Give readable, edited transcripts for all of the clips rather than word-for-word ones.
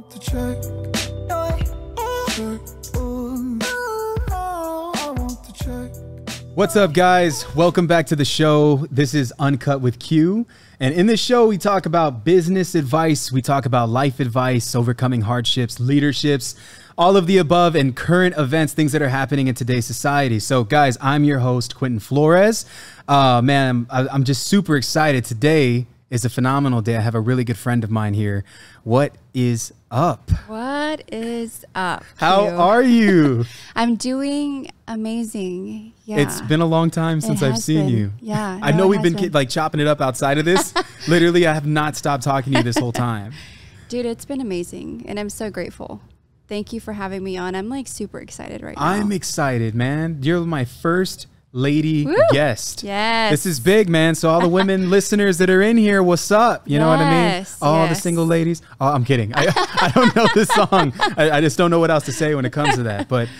want the check. What's up, guys? Welcome back to the show. This is Uncut with Q. And in this show, we talk about business advice. We talk about life advice, overcoming hardships, leaderships, all of the above, and current events, things that are happening in today's society. So, guys, I'm your host, Quentin Flores. Man, I'm just super excited. Today is a phenomenal day. I have a really good friend of mine here. What is up? What is up? How are you? I'm doing amazing. Yeah. It's been a long time since I've seen you. Yeah. I know we've been like chopping it up outside of this. Literally, I have not stopped talking to you this whole time. Dude, it's been amazing. And I'm so grateful. Thank you for having me on. I'm like super excited right now. I'm excited, man. You're my first lady guest. Yes. This is big, man. So all the women listeners that are in here, what's up? You know what I mean? All the single ladies. Oh, I'm kidding. I don't know this song. I just don't know what else to say when it comes to that. But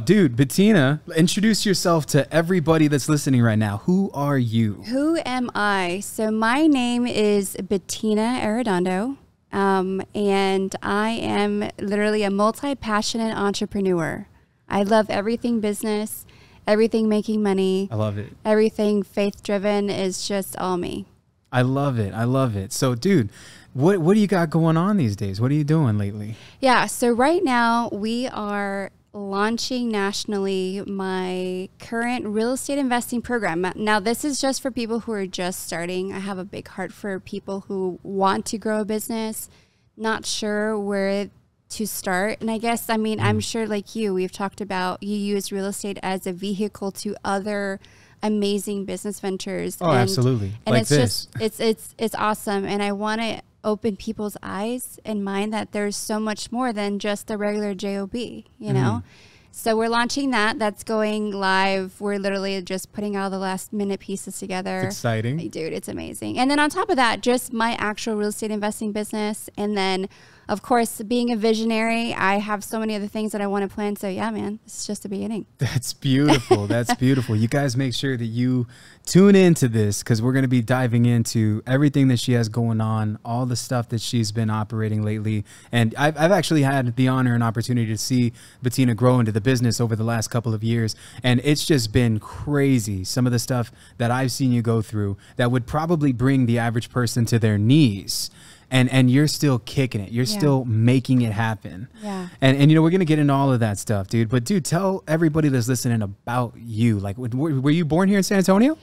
dude, Bettina, introduce yourself to everybody that's listening right now. Who are you? Who am I? So my name is Bettina Arredondo. And I am literally a multi-passionate entrepreneur. I love everything business. Everything making money. I love it. Everything faith-driven is just all me. I love it. I love it. So, dude, what do you got going on these days? What are you doing lately? Yeah, so right now we are launching nationally my current real estate investing program. Now, this is just for people who are just starting. I have a big heart for people who want to grow a business, not sure where to start. And I guess, I mean, I'm sure like you, we've talked about you use real estate as a vehicle to other amazing business ventures. Oh, absolutely. And like it's this. just, it's awesome. And I want to open people's eyes and mind that there's so much more than just the regular JOB, you know? So we're launching that. That's going live. We're literally just putting all the last minute pieces together. It's exciting. Dude, it's amazing. And then on top of that, just my actual real estate investing business. And then, of course, being a visionary, I have so many other things that I want to plan. So yeah, man, it's just the beginning. That's beautiful. That's beautiful. You guys make sure that you tune into this because we're going to be diving into everything that she has going on, all the stuff that she's been operating lately. And I've actually had the honor and opportunity to see Bettina grow into the business over the last couple of years. And it's just been crazy. Some of the stuff that I've seen you go through that would probably bring the average person to their knees. And you're still kicking it. You're still making it happen. Yeah. And you know, we're going to get into all of that stuff, dude. But, dude, tell everybody that's listening about you. Like, were you born here in San Antonio?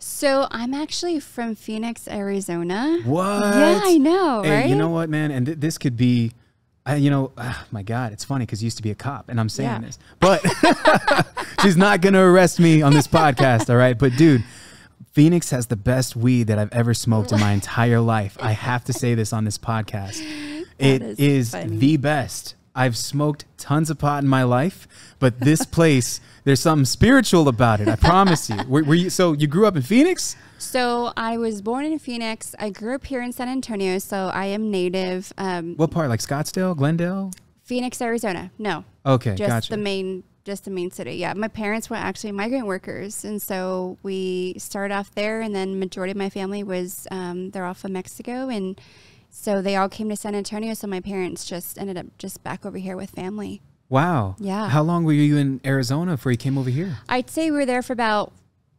So I'm actually from Phoenix, Arizona. What? Yeah, I know, hey, right? You know what, man? And this could be, you know, my God, it's funny because you used to be a cop. And I'm saying this. But she's not going to arrest me on this podcast, all right? But, dude, Phoenix has the best weed that I've ever smoked in my entire life. I have to say this on this podcast. It is the best. I've smoked tons of pot in my life, but this place, there's something spiritual about it. I promise you. Were you. So you grew up in Phoenix? So I was born in Phoenix. I grew up here in San Antonio, so I am native. What part? Like Scottsdale, Glendale? Phoenix, Arizona. No. Okay, just gotcha. Just the main city. Yeah, my parents were actually migrant workers, and so we started off there, and then majority of my family was they're off of Mexico, and so they all came to San Antonio. So my parents just ended up just back over here with family. Wow. Yeah. How long were you in Arizona before you came over here? I'd say we were there for about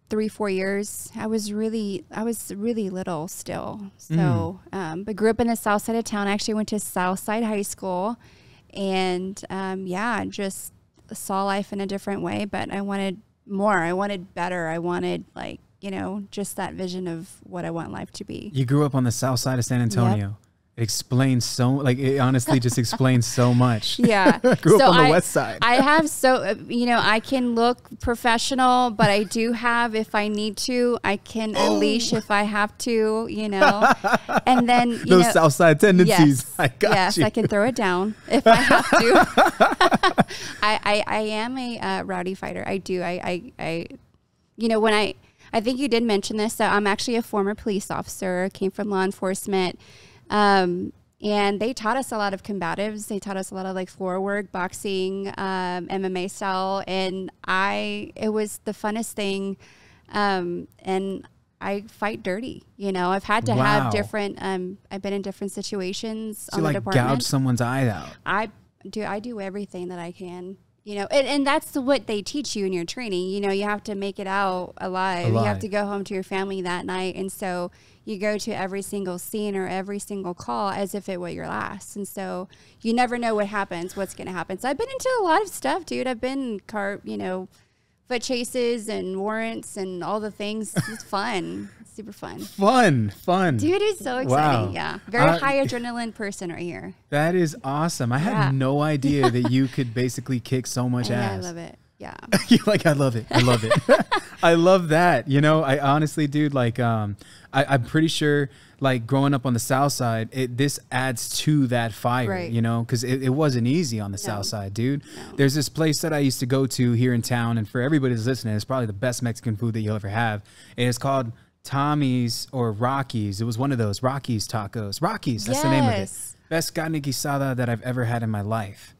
3-4 years. I was really little still. So, but grew up in the south side of town. I actually went to Southside High School, and yeah, just saw life in a different way, but I wanted more. I wanted better. I wanted, like, you know, just that vision of what I want life to be. You grew up on the south side of San Antonio. Yep. It explains so, like, it honestly just explains so much. Yeah. I grew up on the west side. I have you know, I can look professional, but I do have, if I need to, I can unleash if I have to, you know. And then, those south side tendencies. Yes, I got you. I can throw it down if I have to. I am a rowdy fighter. I do. You know, when I think you did mention this, so I'm actually a former police officer, came from law enforcement. And they taught us a lot of combatives. They taught us a lot of like floor work, boxing, MMA style. And it was the funnest thing. And I fight dirty. You know, I've had to have different, I've been in different situations on the department. Gouge someone's eye out. I do everything that I can. You know, and that's what they teach you in your training. You know, you have to make it out alive. You have to go home to your family that night. And so you go to every single scene or every single call as if it were your last. And so you never know what happens, what's going to happen. So I've been into a lot of stuff, dude. I've been foot chases and warrants and all the things. It's fun. It's super fun. Fun. Dude, it's so exciting. Wow. Yeah. Very high adrenaline person right here. That is awesome. I had no idea that you could basically kick so much ass. I love it. Yeah. You're like, I love it. I love that. You know, I honestly, dude, like, I'm pretty sure, like, growing up on the South Side, this adds to that fire, you know, because it wasn't easy on the South Side, dude. No. There's this place that I used to go to here in town, and for everybody that's listening, it's probably the best Mexican food that you'll ever have. And it's called Tommy's or Rocky's. It was one of those Rocky's tacos. Rocky's, that's the name of it. Best carne guisada that I've ever had in my life.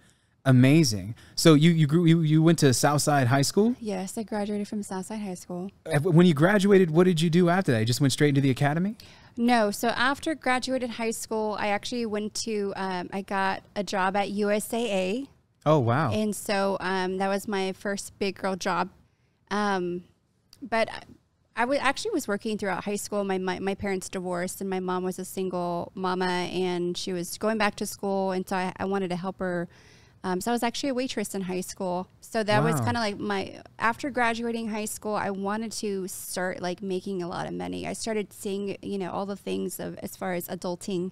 Amazing. So you went to Southside High School? Yes, I graduated from Southside High School. When you graduated, what did you do after that? You just went straight into the academy? No. So after graduated high school, I actually went to, I got a job at USAA. Oh, wow. And so that was my first big girl job. But I actually was working throughout high school. My parents divorced, and my mom was a single mama, and she was going back to school. And so I wanted to help her. So I was actually a waitress in high school. So that was kind of like after graduating high school, I wanted to start like making a lot of money. I started seeing, you know, all the things of as far as adulting,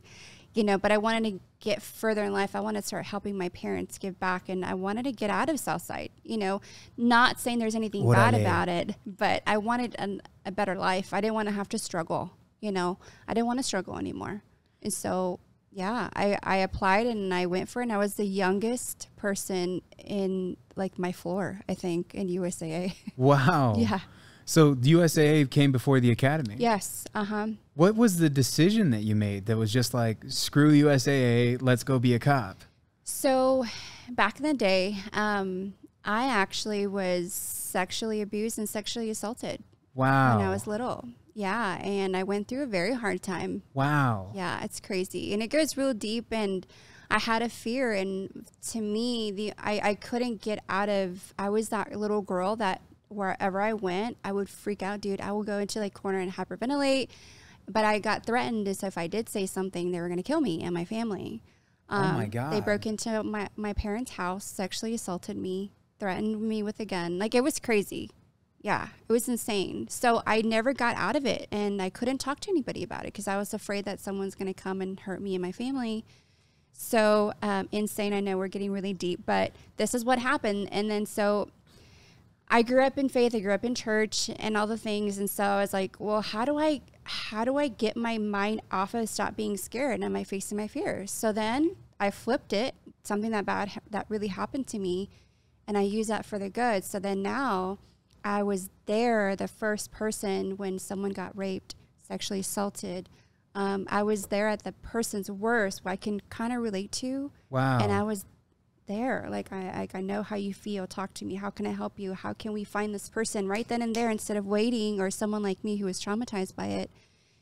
you know, but I wanted to get further in life. I wanted to start helping my parents give back, and I wanted to get out of Southside, you know, not saying there's anything bad about it, but I wanted a better life. I didn't want to have to struggle, you know, I didn't want to struggle anymore. And so yeah, I applied and I went for it, and I was the youngest person in like my floor, I think, in USAA. Wow. Yeah. So the USAA came before the academy? Yes. What was the decision that you made that was just like, screw USAA, let's go be a cop? So back in the day, I actually was sexually abused and sexually assaulted. Wow. When I was little. Yeah, and I went through a very hard time. Wow. Yeah, it's crazy. And it goes real deep, and I had a fear, and to me, I couldn't get out of, I was that little girl that wherever I went, I would freak out, dude. I would go into like corner and hyperventilate, but I got threatened as if I did say something, they were going to kill me and my family. Oh my God. They broke into my parents' house, sexually assaulted me, threatened me with a gun. Like, it was crazy. Yeah, it was insane. So I never got out of it, and I couldn't talk to anybody about it because I was afraid that someone's going to come and hurt me and my family. So insane. I know we're getting really deep, but this is what happened. And then so I grew up in faith. I grew up in church and all the things. And so I was like, well, how do I get my mind off of stop being scared, and am I facing my fears? So then I flipped it, something that bad that really happened to me, and I use that for the good. So then now I was there, the first person when someone got raped, sexually assaulted. I was there at the person's worst, who I can kind of relate to. Wow. And I was there. Like, I know how you feel. Talk to me. How can I help you? How can we find this person right then and there instead of waiting, or someone like me who was traumatized by it?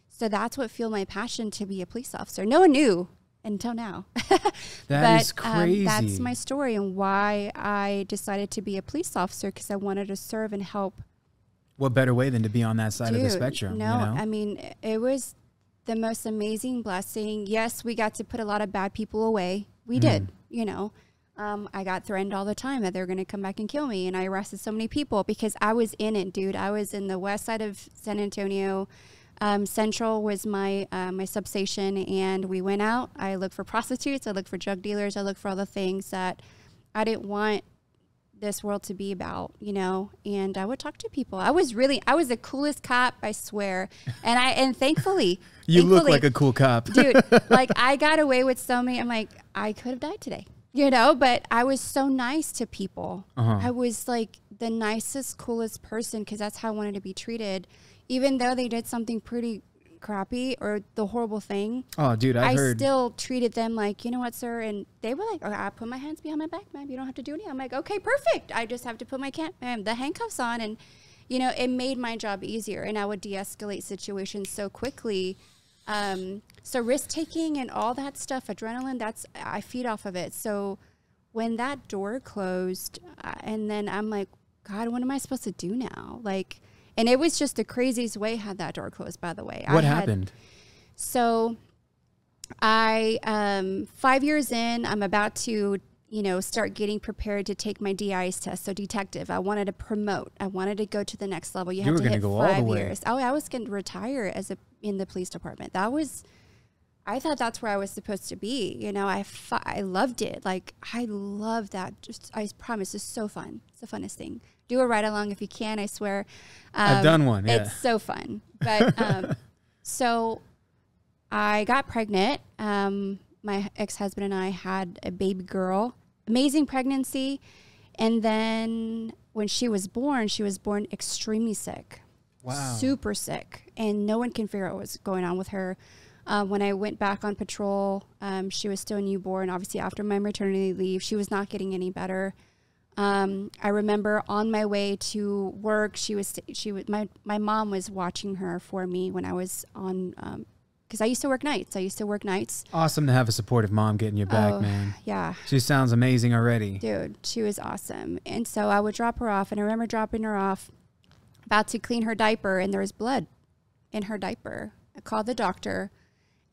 So that's what fueled my passion to be a police officer. No one knew until now. That is crazy. That's my story and why I decided to be a police officer, because I wanted to serve and help. What better way than to be on that side of the spectrum? No, you know? I mean, it was the most amazing blessing. Yes, we got to put a lot of bad people away. We did, you know. I got threatened all the time that they were going to come back and kill me, and I arrested so many people because I was in it, dude. I was in the west side of San Antonio. Central was my my substation, and we went out. I looked for prostitutes. I looked for drug dealers. I looked for all the things that I didn't want this world to be about, you know. And I would talk to people. I was the coolest cop, I swear. And thankfully, you look like a cool cop, dude. Like, I got away with so many. I'm like, I could have died today, you know. But I was so nice to people. I was like the nicest, coolest person, because that's how I wanted to be treated. Even though they did something pretty crappy or the horrible thing. Oh, dude, I still treated them like, you know what, sir? And they were like, okay, I put my hands behind my back, ma'am. You don't have to do anything. I'm like, okay, perfect. I just have to put the handcuffs on. And, you know, it made my job easier, and I would de-escalate situations so quickly. So risk taking and all that stuff, adrenaline, I feed off of it. So when that door closed, and then I'm like, God, what am I supposed to do now? Like, and it was just the craziest way had that door closed, by the way. What happened? So 5 years in, I'm about to, you know, start getting prepared to take my DIs test. So detective, I wanted to promote. I wanted to go to the next level. You have to hit go 5 years. Oh, I was going to retire in the police department. I thought that's where I was supposed to be. You know, I loved it. Like, I love that. I promise, it's so fun. It's the funnest thing. Do a ride along if you can, I swear. I've done one, yeah. It's so fun. But, so I got pregnant. My ex-husband and I had a baby girl, amazing pregnancy. And then when she was born extremely sick. Wow. Super sick. And no one can figure out what was going on with her. When I went back on patrol, she was still newborn. Obviously, after my maternity leave, she was not getting any better. I remember on my way to work, my mom was watching her for me when I was on, because I used to work nights. Awesome to have a supportive mom getting your back, man. Yeah. She sounds amazing already. Dude, she was awesome. And so I would drop her off, and I remember dropping her off, about to clean her diaper, and there was blood in her diaper. I called the doctor.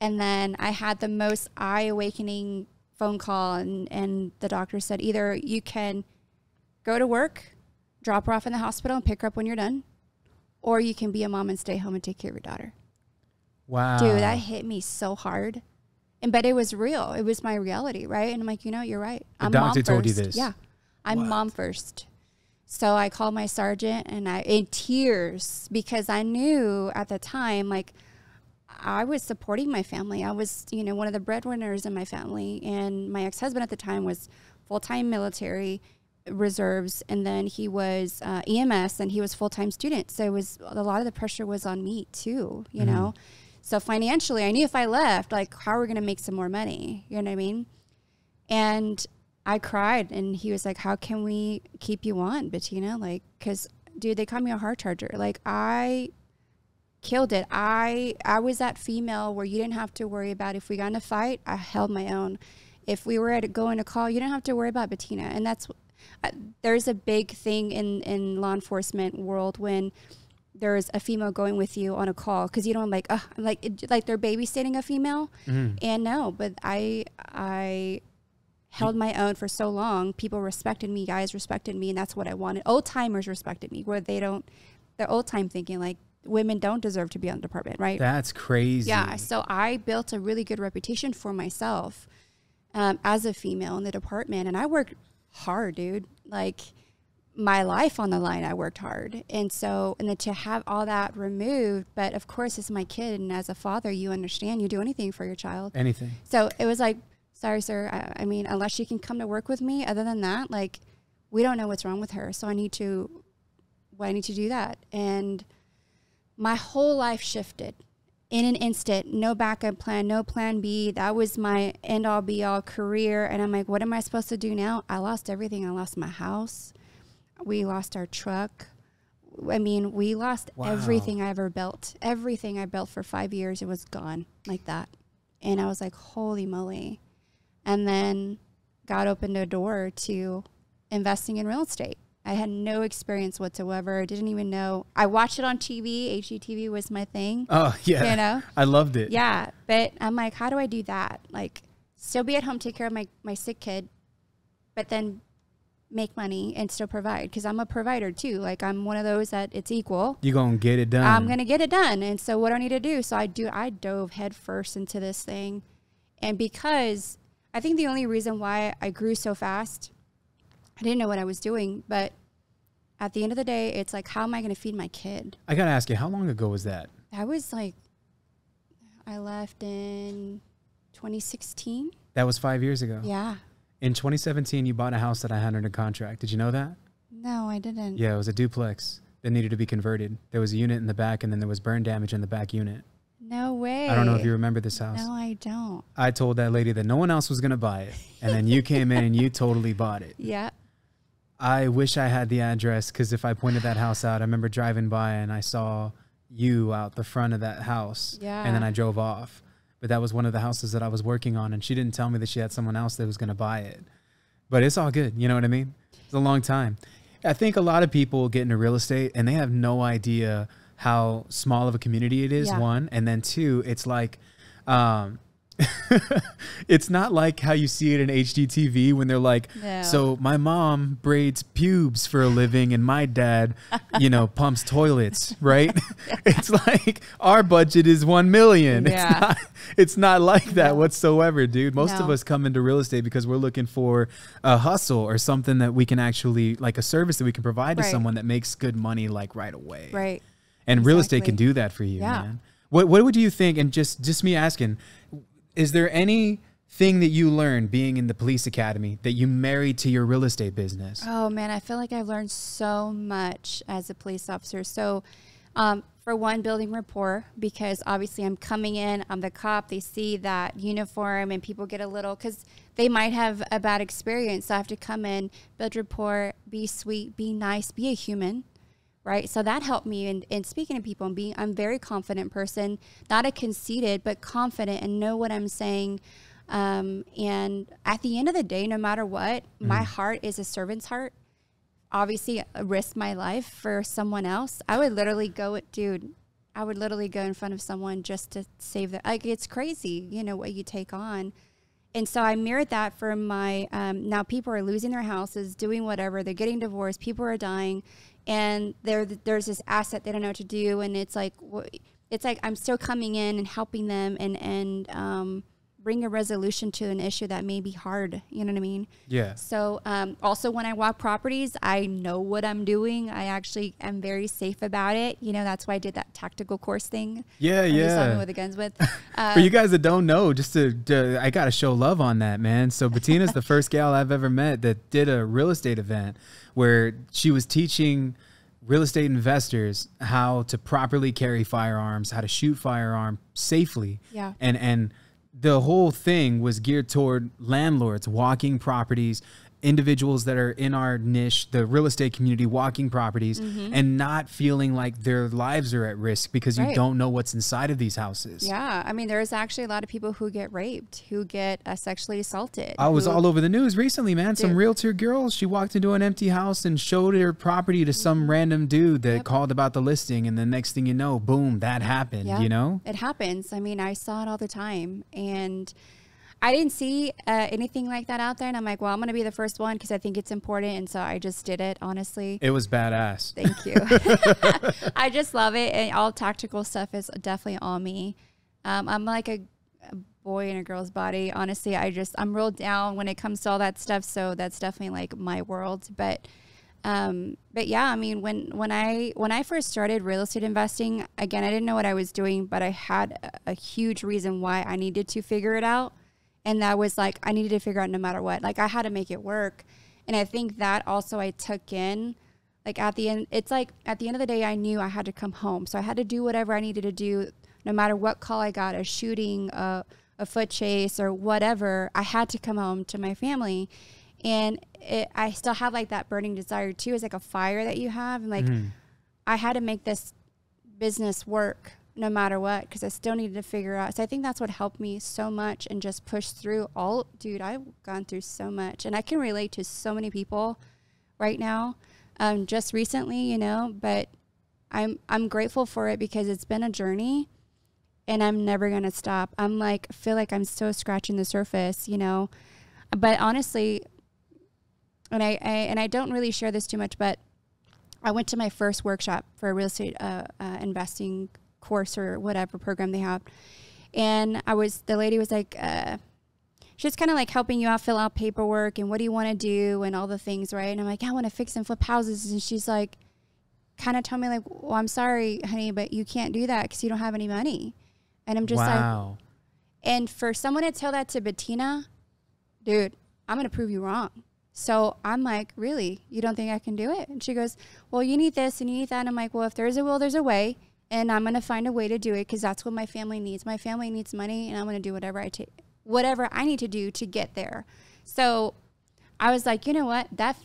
And then I had the most eye-awakening phone call, and the doctor said, either you can go to work, drop her off in the hospital, and pick her up when you're done, or you can be a mom and stay home and take care of your daughter. Wow. Dude, that hit me so hard. But it was real. It was my reality, right? And I'm like, you know, you're right. I'm mom first. The doctor told you this? Yeah. I'm mom first. So I called my sergeant, and in tears, because I knew at the time, like, I was supporting my family. I was, you know, one of the breadwinners in my family. And my ex-husband at the time was full-time military reserves. And then he was EMS, and he was full-time student. So it was, a lot of the pressure was on me too, you know? So financially, I knew if I left, like, how are we going to make some more money? You know what I mean? And I cried, and he was like, how can we keep you on, Bettina? Like, cause dude, they called me a hard charger. Like, I killed it. I was that female where you didn't have to worry about if we got in a fight. I held my own. If we were going to call, you didn't have to worry about Bettina. And that's there's a big thing in law enforcement world when there's a female going with you on a call, because you don't like they're babysitting a female. And no, but I held my own for so long. People respected me, guys respected me, and that's what I wanted. Old timers respected me, where they're old time thinking like, women don't deserve to be on the department, right? That's crazy. Yeah, so I built a really good reputation for myself as a female in the department, and I worked hard, dude. Like, my life on the line, I worked hard. And then to have all that removed, but of course it's my kid, and as a father, you understand, you do anything for your child. Anything. So it was like, sorry, sir, I mean, unless she can come to work with me, other than that, like, we don't know what's wrong with her, so I need to do that. And my whole life shifted in an instant. No backup plan, no plan B. That was my end all be all career. And I'm like, what am I supposed to do now? I lost everything. I lost my house. We lost our truck. I mean, we lost everything I ever built. Everything I built for 5 years, it was gone like that. And I was like, holy moly. And then God opened a door to investing in real estate. I had no experience whatsoever. Didn't even know. I watched it on TV. HGTV was my thing. Oh, yeah. You know? I loved it. Yeah. But I'm like, how do I do that? Like, still be at home, take care of my sick kid, but then make money and still provide. Because I'm a provider too. Like, I'm one of those that it's equal. You're going to get it done. I'm going to get it done. And so what do I need to do? So I dove head first into this thing. And because I think the only reason why I grew so fast, I didn't know what I was doing, but at the end of the day, it's like, how am I going to feed my kid? I got to ask you, how long ago was that? That was like, I left in 2016. That was 5 years ago. Yeah. In 2017, you bought a house that I had under contract. Did you know that? No, I didn't. Yeah, it was a duplex that needed to be converted. There was a unit in the back, and then there was burn damage in the back unit. No way. I don't know if you remember this house. No, I don't. I told that lady that no one else was going to buy it. And then you came in and you totally bought it. Yeah. I wish I had the address, because if I pointed that house out, I remember driving by and I saw you out the front of that house. Yeah. And then I drove off. But that was one of the houses that I was working on, and she didn't tell me that she had someone else that was going to buy it. But it's all good. You know what I mean? It's a long time. I think a lot of people get into real estate and they have no idea how small of a community it is, one. And then two, it's like, it's not like how you see it in HGTV when they're like, so my mom braids pubes for a living and my dad, you know, pumps toilets, right? It's like our budget is 1 million. Yeah. It's not like that whatsoever, dude. Most of us come into real estate because we're looking for a hustle or something that we can actually, like a service that we can provide to someone that makes good money like right away. Right. And real estate can do that for you, man. What would you think? And just me asking, is there anything that you learned being in the police academy that you married to your real estate business? Oh man, I feel like I've learned so much as a police officer. So for one, building rapport, because obviously I'm coming in, I'm the cop, they see that uniform and people get a little, because they might have a bad experience. So I have to come in, build rapport, be sweet, be nice, be a human. Right. So that helped me in speaking to people and I'm a very confident person, not a conceited, but confident and know what I'm saying. And at the end of the day, no matter what, my heart is a servant's heart. Obviously, I risk my life for someone else. I would literally go in front of someone just to save their, like, it's crazy, you know, what you take on. And so I mirrored that for my, now people are losing their houses, doing whatever, they're getting divorced, people are dying. And there's this asset they don't know what to do, and it's like I'm still coming in and helping them and bring a resolution to an issue that may be hard. You know what I mean? Yeah. So also when I walk properties, I know what I'm doing. I actually am very safe about it. You know, that's why I did that tactical course thing. Yeah, yeah. You saw me with the guns with. For you guys that don't know, just I gotta show love on that, man. So Bettina's the first gal I've ever met that did a real estate event where she was teaching real estate investors how to properly carry firearms, how to shoot firearm safely. Yeah. And the whole thing was geared toward landlords walking properties, individuals that are in our niche, the real estate community, walking properties and not feeling like their lives are at risk because you don't know what's inside of these houses. Yeah. I mean, there's actually a lot of people who get raped, who get sexually assaulted. I was all over the news recently, man. Some realtor girl, she walked into an empty house and showed her property to some random dude that called about the listing. And the next thing you know, boom, that happened, you know? It happens. I mean, I saw it all the time. And I didn't see anything like that out there. And I'm like, well, I'm going to be the first one because I think it's important. And so I just did it, honestly. It was badass. Thank you. I just love it. And all tactical stuff is definitely all me. I'm like a boy in a girl's body. Honestly, I'm real down when it comes to all that stuff. So that's definitely like my world. But yeah, I mean, when I first started real estate investing, again, I didn't know what I was doing, but I had a huge reason why I needed to figure it out. And that was like, I needed to figure out no matter what, like I had to make it work. And I think that also I took in, like at the end, it's like at the end of the day, I knew I had to come home. So I had to do whatever I needed to do, no matter what call I got, a shooting, a foot chase or whatever, I had to come home to my family. And I still had like that burning desire too. It's like a fire that you have. And like, I had to make this business work no matter what, because I still needed to figure out. So I think that's what helped me so much and just push through all, dude, I've gone through so much and I can relate to so many people right now, just recently, you know, but I'm grateful for it because it's been a journey and I'm never going to stop. I'm like, feel like I'm still scratching the surface, you know, but honestly, and I don't really share this too much, but I went to my first workshop for a real estate investing course or whatever program they have. And the lady was like, she's kind of like helping you out, fill out paperwork and what do you want to do and all the things, right? And I'm like, I want to fix and flip houses. And she's like, kind of told me like, well, I'm sorry, honey, but you can't do that because you don't have any money. And I'm just like, and for someone to tell that to Bettina, dude, I'm going to prove you wrong. So I'm like, really? You don't think I can do it? And she goes, well, you need this and you need that. And I'm like, well, if there's a will, there's a way. And I'm going to find a way to do it because that's what my family needs. My family needs money, and I'm going to do whatever I need to do to get there. So I was like, you know what? That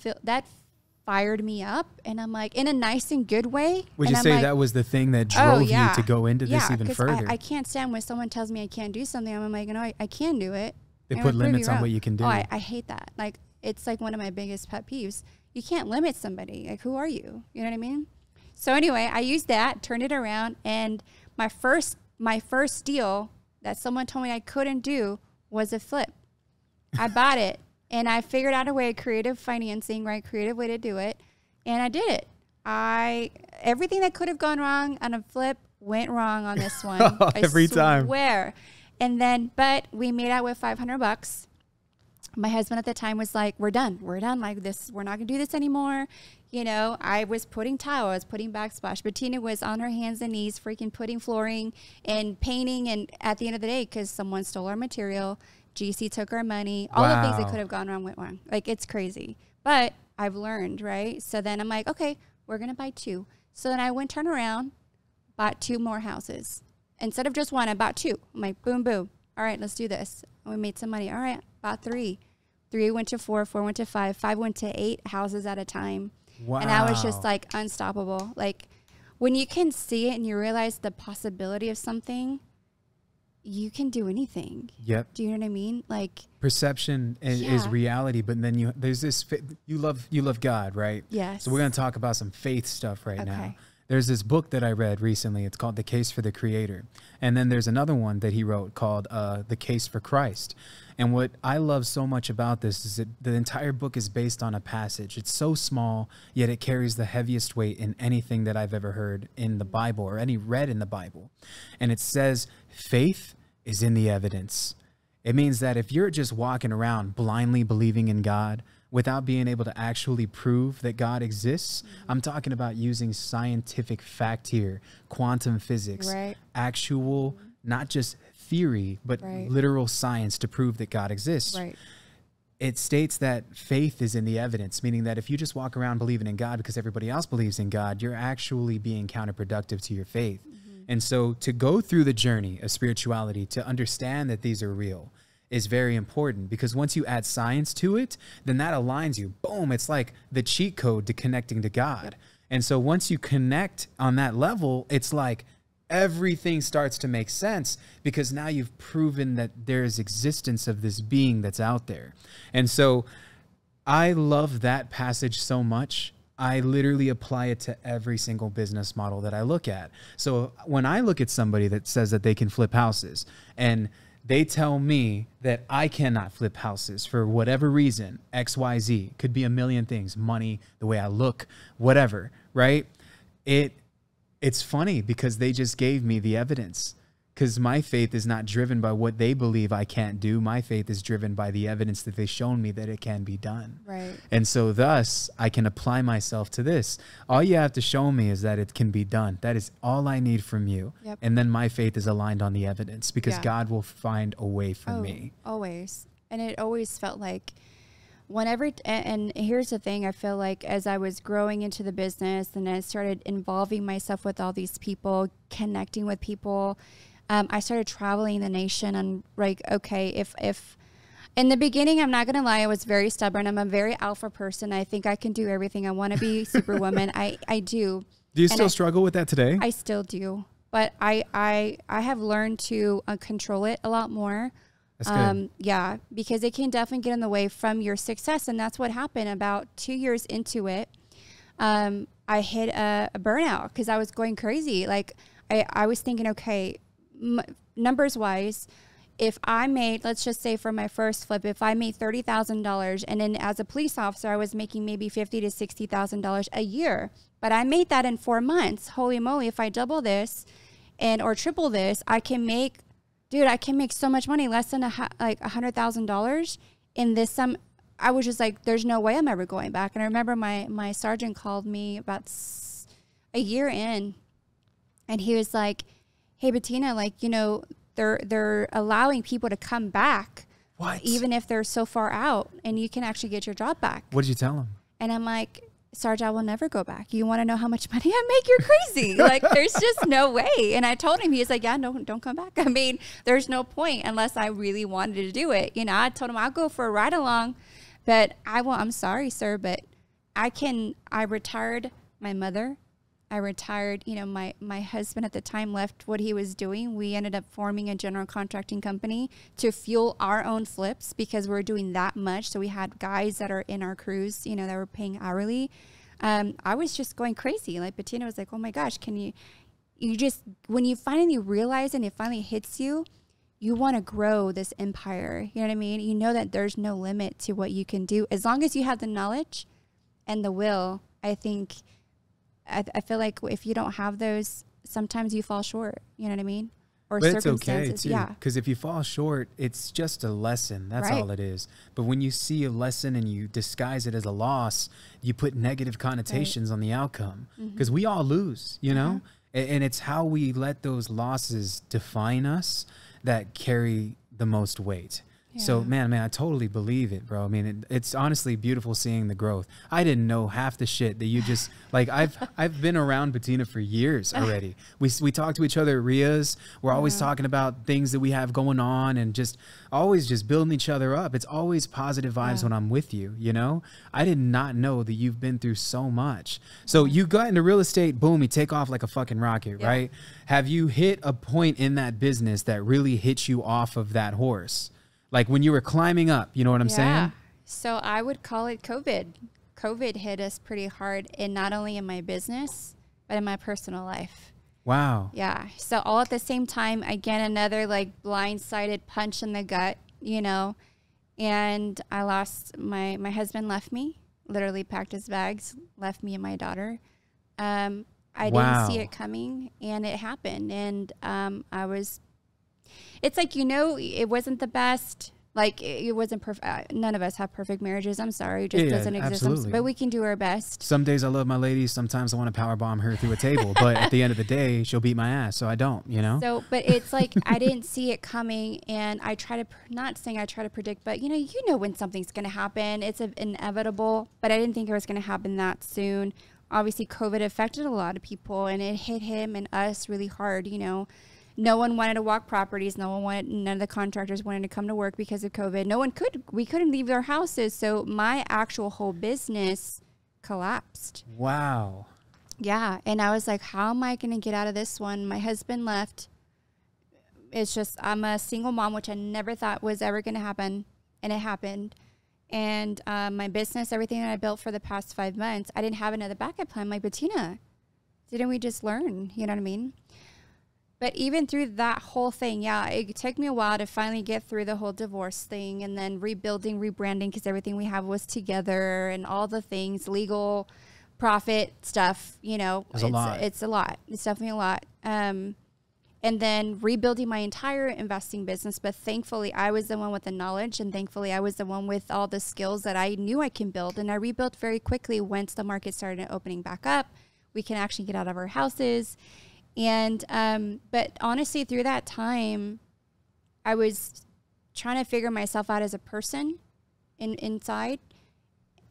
fired me up. And I'm like, in a nice and good way. Would and you I'm say like, that was the thing that drove you to go into this even further? I can't stand when someone tells me I can't do something. I'm like, no, I can do it. They put limits on what you can do. Oh, I hate that. Like, it's like one of my biggest pet peeves. You can't limit somebody. Like, who are you? You know what I mean? So anyway, I used that, turned it around, and my first deal that someone told me I couldn't do was a flip. I bought it, and I figured out a way, creative financing, right? Creative way to do it, and I did it. Everything that could have gone wrong on a flip went wrong on this one. Every time. I swear. And then, but we made out with $500. My husband at the time was like, we're done like this. We're not gonna do this anymore. You know, I was putting tile, I was putting backsplash. Bettina was on her hands and knees, freaking putting flooring and painting. And at the end of the day, because someone stole our material, GC took our money, all the things that could have gone wrong went wrong. Like, it's crazy. But I've learned, right? So then I'm like, okay, we're gonna buy 2. So then I went, turn around, bought 2 more houses. Instead of just 1, I bought 2. I'm like, boom, boom. All right, let's do this. And we made some money. All right, bought 3. 3 went to 4, 4 went to 5, 5 went to 8 houses at a time. Wow. And I was just like unstoppable. Like, when you can see it and you realize the possibility of something, you can do anything. Yep. Do you know what I mean? Like, perception is reality, but then there's this, you love God, right? Yes. So we're going to talk about some faith stuff right now. There's this book that I read recently. It's called The Case for the Creator. And then there's another one that he wrote called The Case for Christ. And what I love so much about this is that the entire book is based on a passage. It's so small, yet it carries the heaviest weight in anything that I've ever heard in the Bible or any read in the Bible. And it says, faith is in the evidence. It means that if you're just walking around blindly believing in God, without being able to actually prove that God exists, I'm talking about using scientific fact here, quantum physics, actual, not just theory, but literal science to prove that God exists. It states that faith is in the evidence, meaning that if you just walk around believing in God because everybody else believes in God, you're actually being counterproductive to your faith. And so to go through the journey of spirituality, to understand that these are real, is very important, because once you add science to it, then that aligns you. Boom, it's like the cheat code to connecting to God. And so once you connect on that level, it's like everything starts to make sense, because now you've proven that there is existence of this being that's out there. And so I love that passage so much. I literally apply it to every single business model that I look at. So when I look at somebody that says that they can flip houses, and they tell me that I cannot flip houses for whatever reason, X, Y, Z, could be a million things, money, the way I look, whatever, right? It's funny because they just gave me the evidence, because my faith is not driven by what they believe I can't do. My faith is driven by the evidence that they've shown me that it can be done. And so thus I can apply myself to this. All you have to show me is that it can be done. That is all I need from you. And then my faith is aligned on the evidence, because God will find a way for me. Always. And it always felt like whenever, and here's the thing, I feel like as I was growing into the business and I started involving myself with all these people, connecting with people, I started traveling the nation, and like, okay, if in the beginning, I'm not going to lie, I was very stubborn. I'm a very alpha person. I think I can do everything. I want to be superwoman. I do. Do you still struggle with that today? I still do. But I have learned to control it a lot more. That's good. Yeah, because it can definitely get in the way from your success. And that's what happened about 2 years into it. I hit a burnout because I was going crazy. Like I was thinking, okay, numbers wise, if I made, let's just say for my first flip, if I made $30,000, and then as a police officer, I was making maybe $50,000 to $60,000 a year, but I made that in 4 months. Holy moly! If I double this, or triple this, I can make, dude, I can make so much money, less than like $100,000 in this sum. I was just like, there's no way I'm ever going back. And I remember my sergeant called me about a year in, and he was like, hey, Bettina, like, you know, they're allowing people to come back. What? Even if they're so far out, and you can actually get your job back. What did you tell him? And I'm like, Sarge, I will never go back. You want to know how much money I make? You're crazy. Like, there's just no way. And I told him, he's like, yeah, no, don't come back. I mean, there's no point unless I really wanted to do it. You know, I told him I'll go for a ride along, but I'm sorry, sir, but I retired my mother. I retired, you know, my husband at the time left what he was doing. We ended up forming a general contracting company to fuel our own flips because we're doing that much. So we had guys that are in our crews, you know, that were paying hourly. I was just going crazy. Like Bettina was like, oh my gosh, you just, when you finally realize and it finally hits you, you want to grow this empire. You know what I mean? You know that there's no limit to what you can do. As long as you have the knowledge and the will, I think, I feel like if you don't have those, sometimes you fall short. You know what I mean? Or but it's okay too, yeah. because if you fall short, it's just a lesson. That's right. all it is. But when you see a lesson and you disguise it as a loss, you put negative connotations on the outcome, because we all lose, you know? And it's how we let those losses define us that carry the most weight. Yeah. So man, I totally believe it, bro. I mean, it's honestly beautiful seeing the growth. I didn't know half the shit that you just like. I've been around Bettina for years already. We talk to each other at RIAs. We're always talking about things that we have going on and just always just building each other up. It's always positive vibes when I'm with you. You know, I did not know that you've been through so much. So you got into real estate, boom, you take off like a fucking rocket, right? Have you hit a point in that business that really hit you off of that horse? Like when you were climbing up, you know what I'm saying? So I would call it COVID. COVID hit us pretty hard, and not only in my business, but in my personal life. Wow. Yeah. So all at the same time, again, another like blindsided punch in the gut, you know, and I lost my husband left me, literally packed his bags, left me and my daughter. I didn't see it coming, and it happened. And it's like, you know, it wasn't the best. Like, it wasn't perfect. None of us have perfect marriages. I'm sorry. It just doesn't exist. But we can do our best. Some days I love my lady. Sometimes I want to powerbomb her through a table. But at the end of the day, she'll beat my ass. So I don't, you know? So, but it's like, I didn't see it coming. And I try to, not saying I try to predict, but you know when something's going to happen. It's inevitable. But I didn't think it was going to happen that soon. Obviously, COVID affected a lot of people. And it hit him and us really hard, you know. No one wanted to walk properties. None of the contractors wanted to come to work because of COVID. We couldn't leave our houses. So my actual whole business collapsed. Wow. Yeah. And I was like, how am I going to get out of this one? My husband left. It's just, I'm a single mom, which I never thought was ever going to happen. And it happened. And my business, everything that I built for the past 5 months, I didn't have another backup plan. Like, Bettina, didn't we just learn? You know what I mean? But even through that whole thing, it took me a while to finally get through the whole divorce thing, and then rebuilding, rebranding, because everything we have was together and all the things, legal, profit stuff, you know. It's a lot. It's a lot. It's definitely a lot. And then rebuilding my entire investing business. But thankfully, I was the one with the knowledge, and thankfully, I was the one with all the skills that I knew I can build. And I rebuilt very quickly once the market started opening back up. We can actually get out of our houses. And, but honestly, through that time, I was trying to figure myself out as a person inside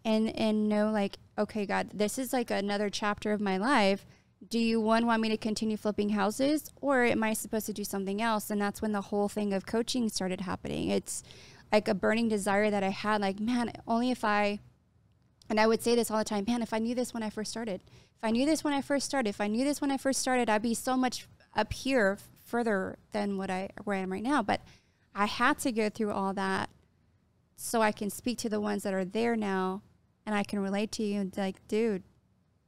and know, like, okay, God, this is like another chapter of my life. Do you want me to continue flipping houses, or am I supposed to do something else? And that's when the whole thing of coaching started happening. It's like a burning desire that I had, like, man, only if I, and I would say this all the time, man, if I knew this when I first started, if I knew this when I first started, I'd be so much up here further than where I am right now. But I had to go through all that so I can speak to the ones that are there now, and I can relate to you and like, dude,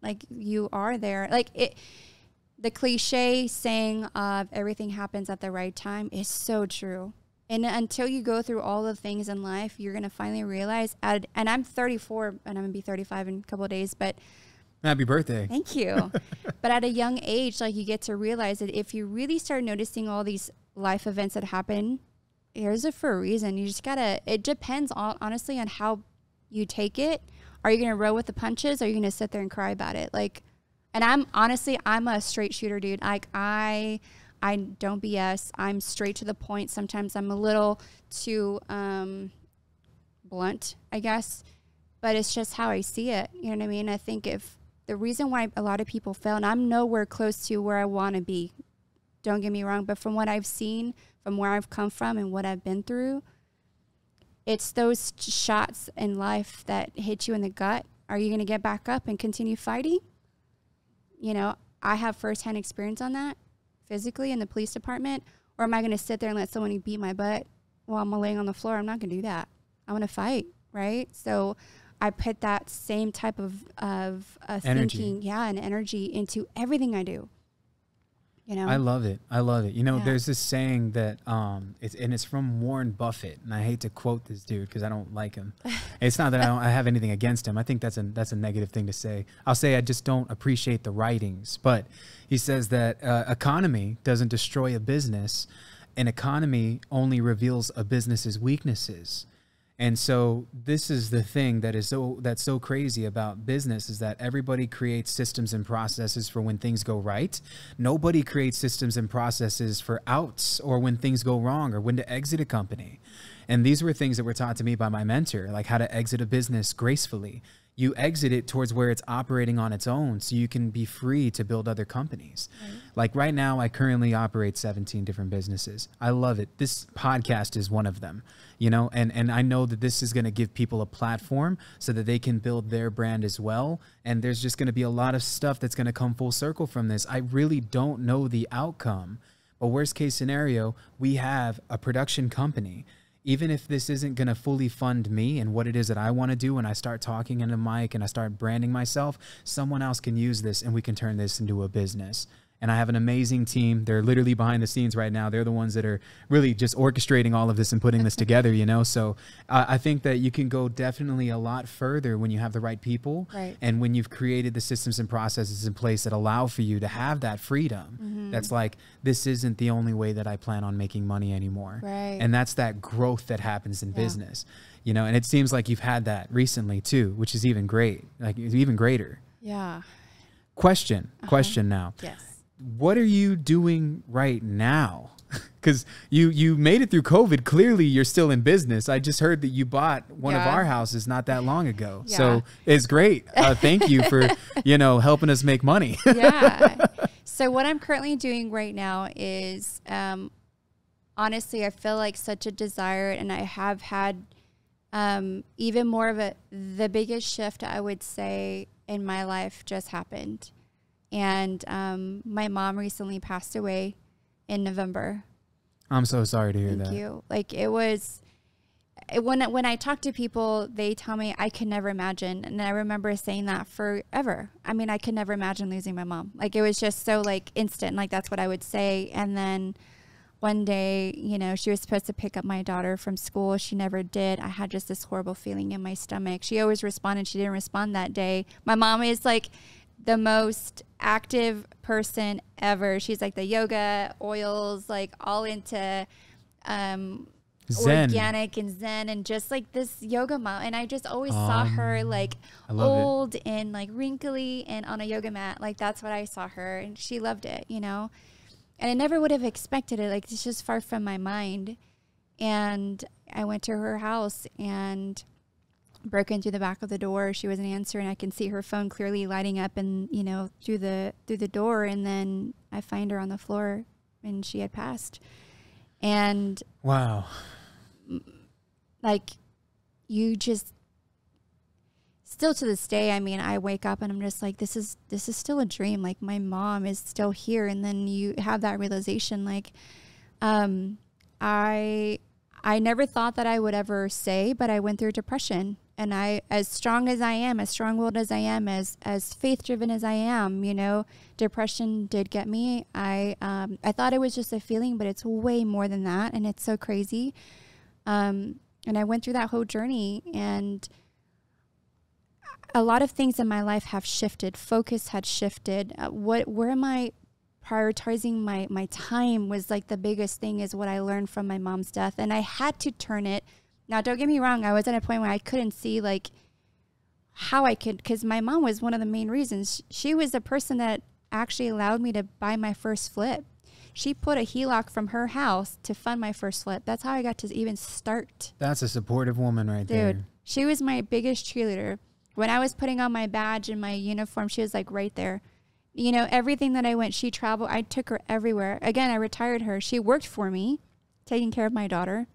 like, you are there. Like, the cliche saying of everything happens at the right time is so true. And until you go through all the things in life, you're going to finally realize, and I'm 34 and I'm going to be 35 in a couple of days, but happy birthday. Thank you. But at a young age, like, you get to realize that if you really start noticing all these life events that happen, there's it for a reason. You just gotta, it depends honestly on how you take it. Are you going to roll with the punches? Or are you going to sit there and cry about it? Like, and I'm a straight shooter, dude. Like, I don't BS. I'm straight to the point. Sometimes I'm a little too blunt, I guess, but it's just how I see it. You know what I mean? I think if the reason why a lot of people fail, and I'm nowhere close to where I want to be, don't get me wrong, but from what I've seen, from where I've come from and what I've been through, it's those shots in life that hit you in the gut Are you going to get back up and continue fighting? You know, I have firsthand experience on that physically in the police department. Or am I going to sit there and let someone beat my butt while I'm laying on the floor? I'm not going to do that. I'm going to fight, right? So I put that same type of thinking, and energy into everything I do. You know? I love it. I love it. You know, there's this saying that it's from Warren Buffett, and I hate to quote this dude because I don't like him. It's not that I have anything against him. I think that's a negative thing to say. I'll say I just don't appreciate the writings. But he says that economy doesn't destroy a business. An economy only reveals a business's weaknesses. And so this is the thing that's so crazy about business, is that everybody creates systems and processes for when things go right. Nobody creates systems and processes for outs or when things go wrong or when to exit a company. And these were things that were taught to me by my mentor, like how to exit a business gracefully. You exit it towards where it's operating on its own so you can be free to build other companies. Right. Like right now, I currently operate 17 different businesses. I love it. This podcast is one of them, you know, and I know that this is going to give people a platform so that they can build their brand as well. And there's just going to be a lot of stuff that's going to come full circle from this. I really don't know the outcome, but worst case scenario, we have a production company. Even if this isn't going to fully fund me and what it is that I want to do, when I start talking in a mic and I start branding myself, someone else can use this and we can turn this into a business. And I have an amazing team. They're literally behind the scenes right now. They're the ones that are really just orchestrating all of this and putting this together, you know? So I think that you can go definitely a lot further when you have the right people. Right. And when you've created the systems and processes in place that allow for you to have that freedom. Mm-hmm. That's like, this isn't the only way that I plan on making money anymore. Right. And that's that growth that happens in business, you know? And it seems like you've had that recently too, which is even great, like even greater. Yeah. Question now. Yes. What are you doing right now? Because you made it through COVID. Clearly, you're still in business. I just heard that you bought one of our houses not that long ago. Yeah. So it's great. Thank you for, helping us make money. Yeah. So what I'm currently doing right now is, honestly, I feel like such a desire, and I have had even more of the biggest shift, I would say, in my life just happened. And my mom recently passed away in November. I'm so sorry to hear that. Thank you. Like when I talk to people, they tell me I could never imagine. And I remember saying that forever. I mean, I could never imagine losing my mom. Like it was just so like instant. Like that's what I would say. And then one day, she was supposed to pick up my daughter from school. She never did. I had just this horrible feeling in my stomach. She always responded. She didn't respond that day. My mom is like the most active person ever. She's like the yoga, oils, like all into organic and zen and just like this yoga mom. And I just always saw her like old and like wrinkly and on a yoga mat. Like that's what I saw her, and she loved it, And I never would have expected it. Like it's just far from my mind. And I went to her house and broke in through the back of the door. She wasn't answering. I can see her phone clearly lighting up and, through the door. And then I find her on the floor and she had passed. And wow. Like you just still to this day, I mean, I wake up and I'm just like, this is still a dream. Like my mom is still here. And then you have that realization, like, I never thought that I would ever say, but I went through depression. And I, as strong as I am, as strong-willed as I am, as faith-driven as I am, depression did get me. I thought it was just a feeling, but it's way more than that. And it's so crazy. And I went through that whole journey, and a lot of things in my life have shifted. Focus had shifted. Where am I prioritizing my time was like the biggest thing, is what I learned from my mom's death. And I had to turn it. Now, don't get me wrong. I was at a point where I couldn't see like how I could, because my mom was one of the main reasons. She was the person that actually allowed me to buy my first flip. She put a HELOC from her house to fund my first flip. That's how I got to even start. That's a supportive woman right there. Dude, she was my biggest cheerleader. When I was putting on my badge and my uniform, she was like right there. Everything that I went, she traveled. I took her everywhere. Again, I retired her. She worked for me, taking care of my daughter.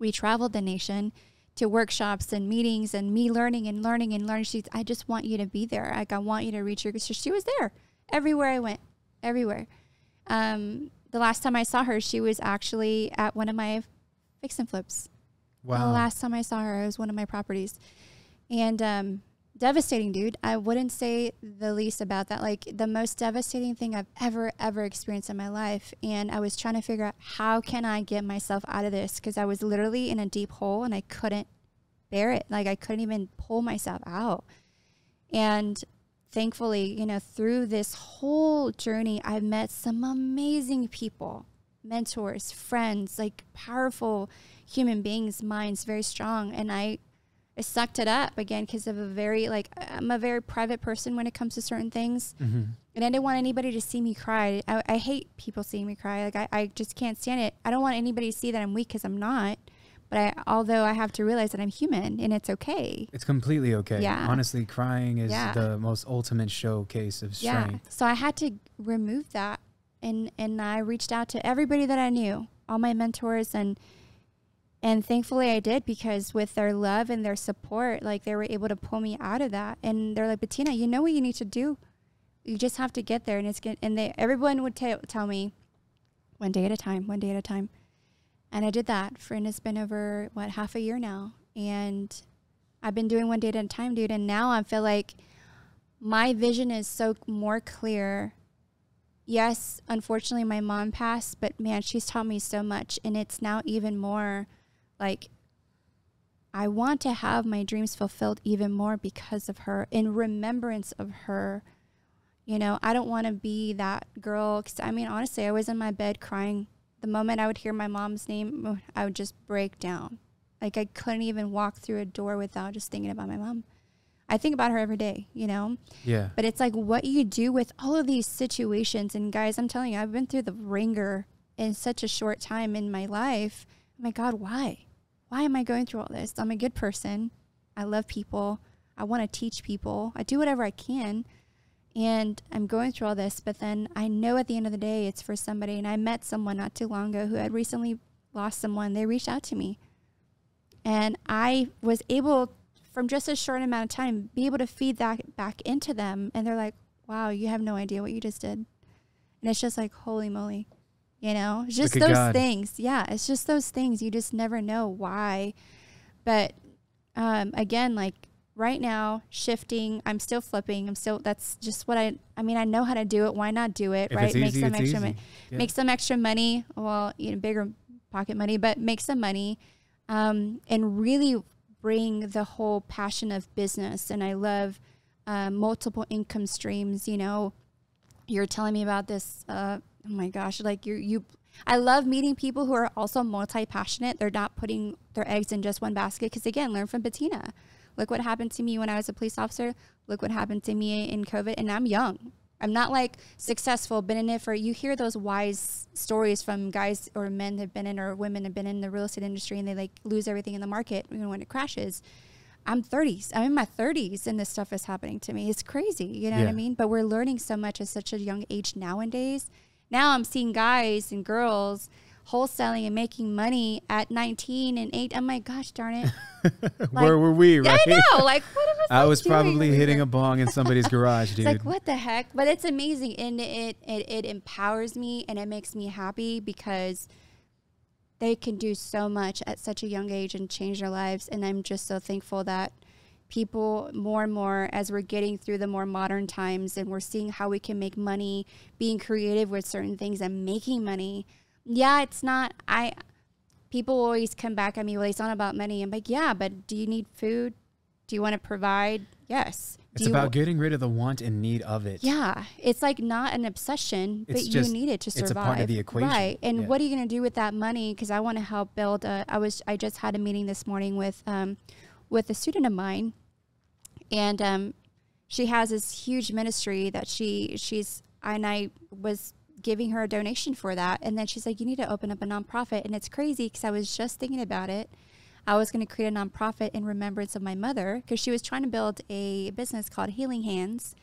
We traveled the nation to workshops and meetings and me learning and learning and learning. I just want you to be there. Like, I want you to reach your, so she was there everywhere I went, everywhere. The last time I saw her, she was actually at one of my fix and flips. Wow. The last time I saw her, it was one of my properties. And devastating, dude. I wouldn't say the least about that. Like, the most devastating thing I've ever experienced in my life. And I was trying to figure out, how can I get myself out of this? Because I was literally in a deep hole and I couldn't bear it. Like, I couldn't even pull myself out. And thankfully, you know, through this whole journey, I've met some amazing people, mentors, friends, like powerful human beings, minds very strong. And I sucked it up again because of I'm a very private person when it comes to certain things. Mm-hmm. And I didn't want anybody to see me cry. I hate people seeing me cry. Like, I just can't stand it. I don't want anybody to see that I'm weak, because I'm not. But although I have to realize that I'm human and it's okay. It's completely okay. Yeah. Honestly, crying is the most ultimate showcase of strength. Yeah. So I had to remove that. And I reached out to everybody that I knew, all my mentors, and thankfully I did, because with their love and their support, like, they were able to pull me out of that. And they're like, Bettina, you know what you need to do? You just have to get there. And everyone would tell me, one day at a time, one day at a time. And I did that and it's been over, half a year now. And I've been doing one day at a time, dude. And now I feel like my vision is so more clear. Yes, unfortunately, my mom passed, but man, she's taught me so much. And it's now even more like, I want to have my dreams fulfilled even more because of her, in remembrance of her. You know, I don't want to be that girl. 'Cause I mean, honestly, I was in my bed crying. The moment I would hear my mom's name, I would just break down. Like, I couldn't even walk through a door without just thinking about my mom. I think about her every day, you know? Yeah. But it's like what you do with all of these situations. And guys, I'm telling you, I've been through the ringer in such a short time in my life. Oh my God, why? Why am I going through all this? I'm a good person. I love people. I want to teach people. I do whatever I can. And I'm going through all this, but then I know at the end of the day, it's for somebody. And I met someone not too long ago who had recently lost someone. They reached out to me. And I was able, from just a short amount of time, be able to feed that back into them. And they're like, wow, you have no idea what you just did. And it's just like, holy moly, you know, it's just those things. Yeah, it's just those things. You just never know why. But again, like, right now, shifting, I'm still flipping. That's just what I know how to do it. Why not do it, right? Make some extra money. Make some extra money. Well, you know, bigger pocket money, but make some money, and really bring the whole passion of business. And I love multiple income streams. You know, you're telling me about this. Oh my gosh, like I love meeting people who are also multi-passionate. They're not putting their eggs in just one basket. Because again, learn from Bettina. Look what happened to me when I was a police officer. Look what happened to me in COVID. And I'm young. I'm not like successful, been in it for, you hear those wise stories from guys or men have been in, or women have been in the real estate industry, and they like lose everything in the market when it crashes. I'm in my 30s and this stuff is happening to me. It's crazy. You know what I mean? But we're learning so much at such a young age nowadays. Now I'm seeing guys and girls wholesaling and making money at 19 and 8. Oh my gosh, darn it. Like, where were we, right? I know. Like, what was I was probably hitting a bong in somebody's garage, dude. It's like, what the heck? But it's amazing. And it empowers me and it makes me happy, because they can do so much at such a young age and change their lives. And I'm just so thankful that people more and more, as we're getting through the more modern times and we're seeing how we can make money, being creative with certain things and making money. Yeah, it's not, people always come back at me, well, it's not about money. I'm like, yeah, but do you need food? Do you want to provide? Yes. It's about getting rid of the want and need of it. Yeah. It's like not an obsession, but you need it to survive. It's a part of the equation. Right. And what are you going to do with that money? Because I want to help build I just had a meeting this morning with a student of mine, and she has this huge ministry that and I was giving her a donation for that. And then she's like, you need to open up a nonprofit. And it's crazy, because I was just thinking about it. I was going to create a nonprofit in remembrance of my mother, because she was trying to build a business called Healing Hands.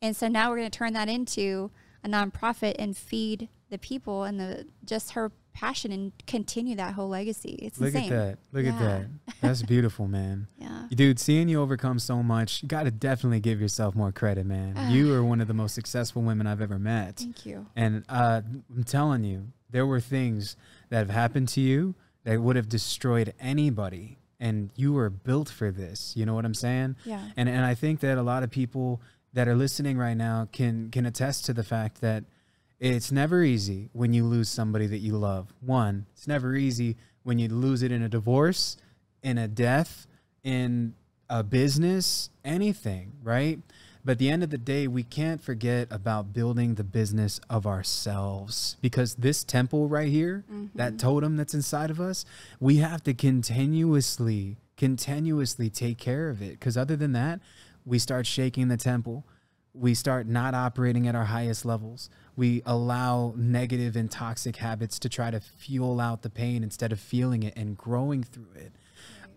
And so now we're going to turn that into a nonprofit and feed the people and just her passion and continue that whole legacy. It's Look insane. at that. Look at that. That's beautiful, man. Yeah. Dude, seeing you overcome so much, you got to definitely give yourself more credit, man. You are one of the most successful women I've ever met. Thank you. And I'm telling you, there were things that have happened to you that would have destroyed anybody. And you were built for this. You know what I'm saying? Yeah. And I think that a lot of people that are listening right now can attest to the fact that it's never easy when you lose somebody that you love. One, it's never easy when you lose it in a divorce, in a death, in a business, anything, right? But at the end of the day, we can't forget about building the business of ourselves, because this temple right here, that totem that's inside of us, we have to continuously take care of it. Because other than that, we start shaking the temple. We start not operating at our highest levels. We allow negative and toxic habits to try to fuel out the pain instead of feeling it and growing through it.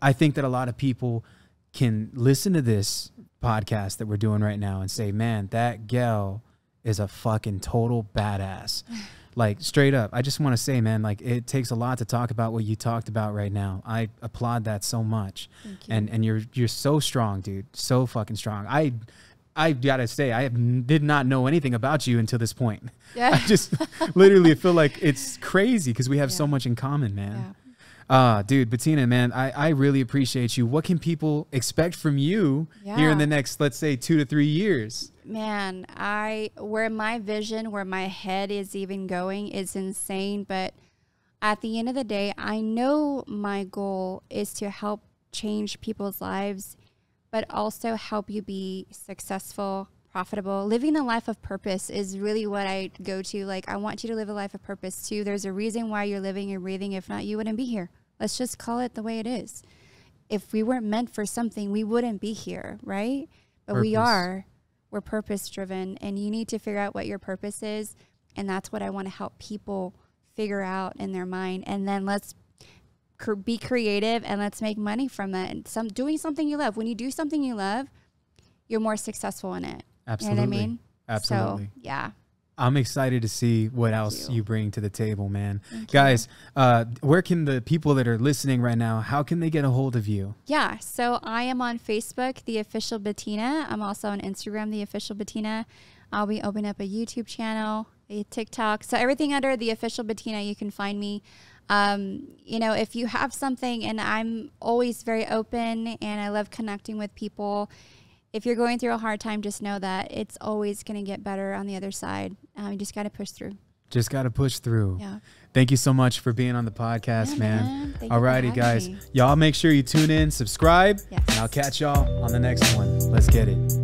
I think that a lot of people can listen to this podcast that we're doing right now and say, man, that gal is a fucking total badass. Like, straight up, I just want to say, man, like, it takes a lot to talk about what you talked about right now. I applaud that so much. Thank you. And you're so strong, dude. So fucking strong. I gotta say, I did not know anything about you until this point. Yeah. I just literally feel like it's crazy because we have so much in common, man. Dude, Bettina, man, I really appreciate you. What can people expect from you here in the next, let's say, 2 to 3 years? Man, where my vision, where my head is even going is insane. But at the end of the day, I know my goal is to help change people's lives, but also help you be successful, profitable. Living the life of purpose is really what I go to. Like, I want you to live a life of purpose too. There's a reason why you're living and breathing. If not, you wouldn't be here. Let's just call it the way it is. If we weren't meant for something, we wouldn't be here, right? But we are. We're purpose driven, and you need to figure out what your purpose is. And that's what I want to help people figure out in their mind. And then let's be creative and let's make money from that. And doing something you love. When you do something you love, you're more successful in it. Absolutely. You know what I mean? Absolutely. So, yeah. I'm excited to see what else you bring to the table, man. Guys, where can the people that are listening right now, how can they get a hold of you? Yeah, so I am on Facebook, The Official Bettina. I'm also on Instagram, The Official Bettina. I'll be opening up a YouTube channel, a TikTok. So everything under The Official Bettina, you can find me. You know, if you have something, and I'm always very open and I love connecting with people. If you're going through a hard time, just know that it's always going to get better on the other side. You just got to push through. Just got to push through. Yeah. Thank you so much for being on the podcast, man. All righty, guys. Y'all make sure you tune in, subscribe, and I'll catch y'all on the next one. Let's get it.